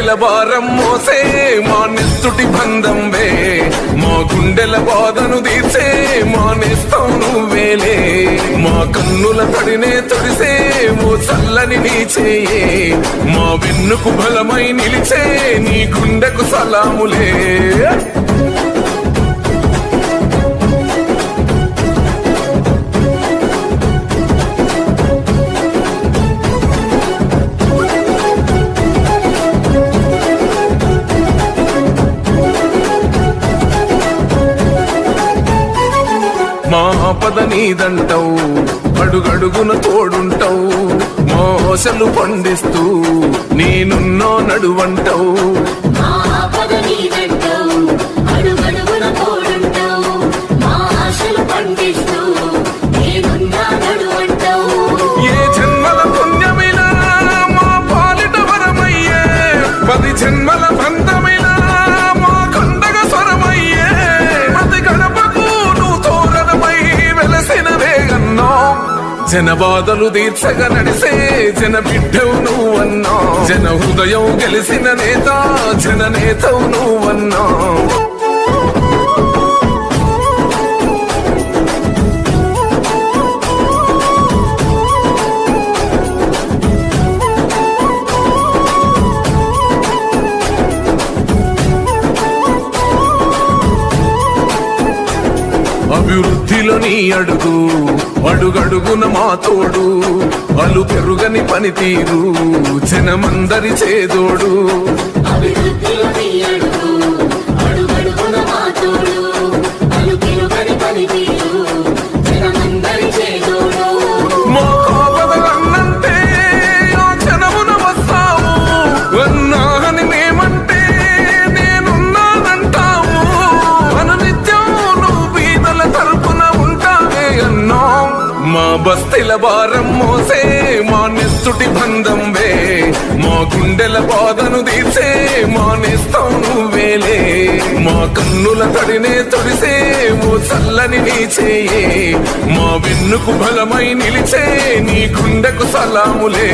బస్తీల భారం మోసే మా నెత్తుటి బంధంవే మా గుండెల బాధను తీర్చే మా నేస్తం నువ్వేలే మా కన్నుల తడినే తొడిసే ఓ చల్లని నీ చేయే మా వెన్నుకు బలమై నిలిచే నీ గుండెకు సలాములే మా ఆపద నీదంటావు అడుగడుగున తోడుంటావు మోసలు పండిస్తూ నేనున్నో నడువంటావు ఏ జన్మల పుణ్యమిలా మా పాలిట వరమయ్యే 10 జన్మల బంధమిలా మా కండగ స్వరమయ్యే ప్రతి గడపకు నువ్వు తోరణమై వెలసినవే అన్నో జన బాధలు తీర్చగా నడిసే జన బిడ్డవు నువ్వన్నా జన హృదయం గెలిసిన నేత జన నేతవు నువ్వన్నా అభివృద్ధిలో నీ అడుగు అడుగడుగున మా తోడు అలు పెరుగని పనితీరు జనమందరి చేదోడు మా కాపదలన్నంటే ఆ జనమున వస్తావు అన్నాని మేమంటే నేనున్నానంటావు అనునిత్యం నువ్వు బీదల తరపున ఉంటావే అన్నా మా బస్తీల భారం మోసే మా నెత్తుటి బంధంవే మా గుండెల బాధను తీర్చే మా నేస్తం నువ్వేలే మా కన్నుల తడినే తొడిసే ఓ చల్లని నీ చేయే మా వెన్నుకు బలమై నిలిచే నీ గుండెకు సలాములే